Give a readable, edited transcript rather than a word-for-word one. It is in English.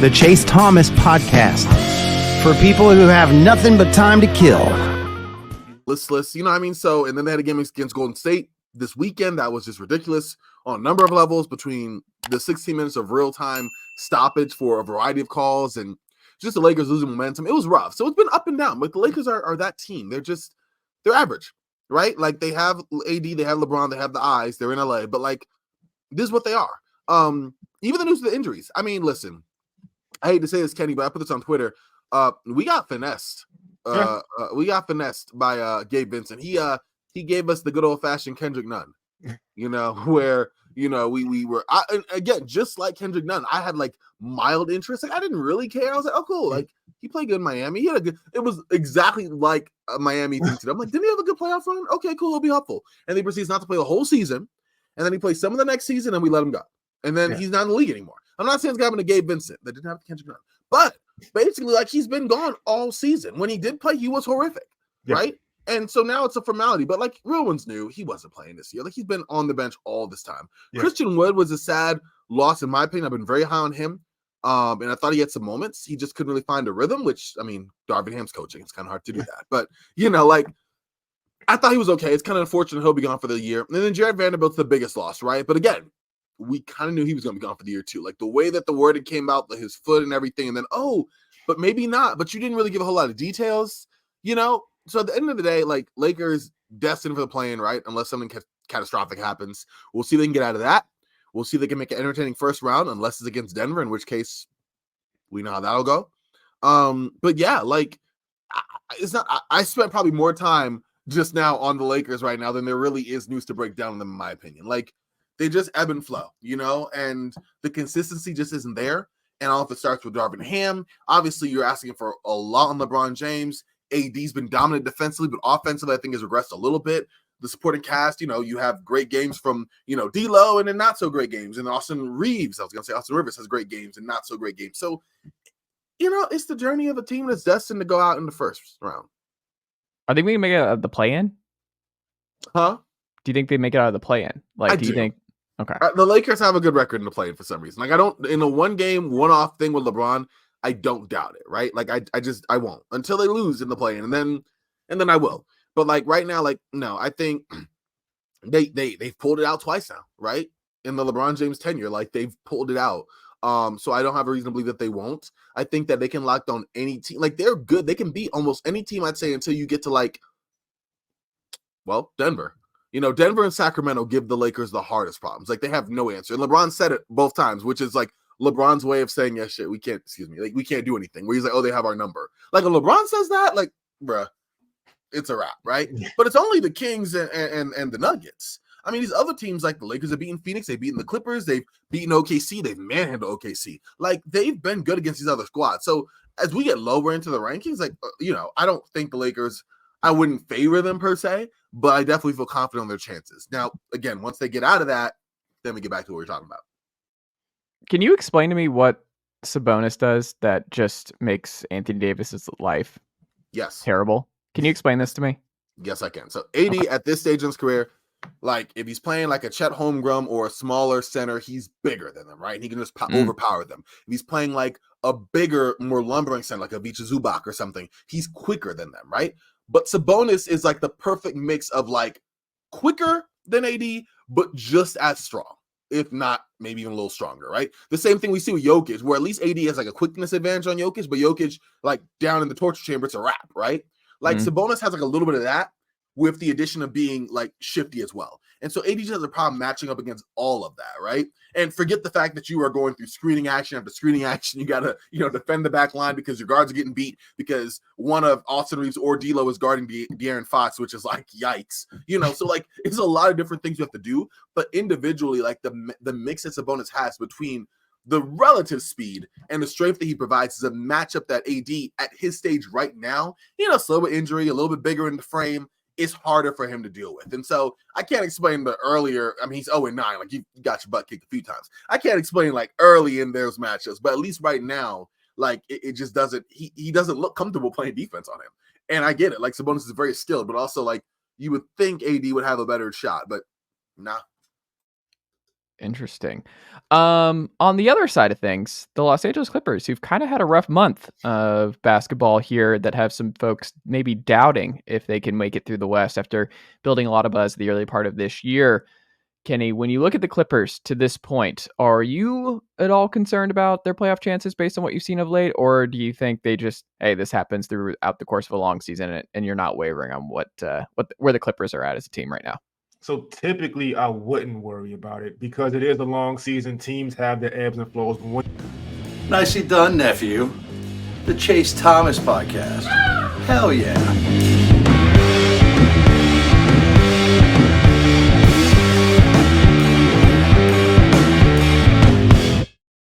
the Chase Thomas Podcast, for people who have nothing but time to kill. Listless, you know what I mean? So, and then they had a game against Golden State this weekend that was just ridiculous on a number of levels, between the 16 minutes of real-time stoppage for a variety of calls and just the Lakers losing momentum. It was rough. So it's been up and down. But the Lakers are that team. They're average, right? Like, they have AD, they have LeBron, they have the eyes, they're in LA, but like, this is what they are. Even the news of the injuries. I mean, listen, I hate to say this, Kenny, but I put this on Twitter. We got finessed. We got finessed by Gabe Vincent. He gave us the good old fashioned Kendrick Nunn, where we were. And again, just like Kendrick Nunn, I had like mild interest. Like, I didn't really care. I was like, oh, cool. Like, he played good in Miami. He had a good. It was exactly like a Miami thing to them. I'm like, didn't he have a good playoff run? Okay, cool. It'll be helpful. And he proceeds not to play the whole season, and then he plays some of the next season, and we let him go. And then he's not in the league anymore. I'm not saying it's happened to Gabe Vincent. That didn't have to Kendrick Nunn. But basically, like, he's been gone all season. When he did play, he was horrific, right? And so now it's a formality. But, like, real ones knew he wasn't playing this year. Like, he's been on the bench all this time. Christian Wood was a sad loss, in my opinion. I've been very high on him. And I thought he had some moments. He just couldn't really find a rhythm, which, I mean, Darvin Ham's coaching. It's kind of hard to do that. But, like, I thought he was okay. It's kind of unfortunate he'll be gone for the year. And then Jared Vanderbilt's the biggest loss, right? But again, we kind of knew he was going to be gone for the year too. Like, the way that the wording came out, his foot and everything, and then, but maybe not. But you didn't really give a whole lot of details, So at the end of the day, like, Lakers destined for the play-in, right? Unless something catastrophic happens. We'll see if they can get out of that. We'll see if they can make an entertaining first round, unless it's against Denver, in which case we know how that'll go. But yeah, like, it's not. I spent probably more time just now on the Lakers right now than there really is news to break down on them, in my opinion. Like, they just ebb and flow, and the consistency just isn't there. And I don't know if it starts with Darvin Ham. Obviously, you're asking for a lot on LeBron James. AD's been dominant defensively, but offensively, I think, has regressed a little bit. The supporting cast, you have great games from, D'Lo, and then not so great games. And Austin Rivers has great games and not so great games. So, it's the journey of a team that's destined to go out in the first round. I think we can make it out of the play-in. Huh? Do you think they make it out of the play-in? Like, do you think? Okay. The Lakers have a good record in the play-in for some reason. Like, I don't, in a one-game, one-off thing with LeBron, I don't doubt it, right? Like, I won't until they lose in the play-in, and then I will. But like right now, like, no, I think they've pulled it out twice now, right? In the LeBron James tenure, like, they've pulled it out. So I don't have a reason to believe that they won't. I think that they can lock down any team. Like, they're good. They can beat almost any team, I'd say, until you get to, like, well, Denver. Denver and Sacramento give the Lakers the hardest problems. Like, they have no answer. And LeBron said it both times, which is like LeBron's way of saying, yeah, shit, we can't do anything. Where he's like, oh, they have our number. Like, when LeBron says that, like, bruh, it's a wrap, right? But it's only the Kings and the Nuggets. I mean, these other teams, like the Lakers, have beaten Phoenix, they've beaten the Clippers, they've beaten OKC, they've manhandled OKC. Like, they've been good against these other squads. So as we get lower into the rankings, like, I don't think the Lakers, I wouldn't favor them per se, but I definitely feel confident on their chances. Now, again, once they get out of that, then we get back to what we're talking about. Can you explain to me what Sabonis does that just makes Anthony Davis's life terrible? Can you explain this to me? Yes, I can. So AD at this stage in his career, like, if he's playing like a Chet Holmgren or a smaller center, he's bigger than them, right? And he can just overpower them. If he's playing like a bigger, more lumbering center, like a Vicha Zubac or something, he's quicker than them, right? But Sabonis is like the perfect mix of, like, quicker than AD, but just as strong, if not maybe even a little stronger, right? The same thing we see with Jokic, where at least AD has like a quickness advantage on Jokic, but Jokic, like, down in the torture chamber, it's a wrap, right? Like, Sabonis has like a little bit of that with the addition of being, like, shifty as well. And so AD just has a problem matching up against all of that, right? And forget the fact that you are going through screening action after screening action. You got to, defend the back line because your guards are getting beat because one of Austin Reeves or D'Lo is guarding De'Aaron Fox, which is like, yikes. So, like, it's a lot of different things you have to do. But individually, like, the mix that Sabonis has between the relative speed and the strength that he provides is a matchup that AD at his stage right now, slow injury, a little bit bigger in the frame, is harder for him to deal with. And so I can't explain the earlier, I mean, he's 0-9, like, you got your butt kicked a few times. I can't explain, like, early in those matchups, but at least right now, like, it just doesn't, he doesn't look comfortable playing defense on him. And I get it. Like, Sabonis is very skilled, but also, like, you would think AD would have a better shot, but nah. Interesting. On the other side of things, the Los Angeles Clippers, who've kind of had a rough month of basketball here, that have some folks maybe doubting if they can make it through the West after building a lot of buzz the early part of this year. Kenny, when you look at the Clippers to this point, are you at all concerned about their playoff chances based on what you've seen of late? Or do you think they just, hey, this happens throughout the course of a long season and you're not wavering on where the Clippers are at as a team right now? So typically I wouldn't worry about it because it is a long season. Teams have their ebbs and flows. Nicely done, nephew. The Chase Thomas podcast. Hell yeah.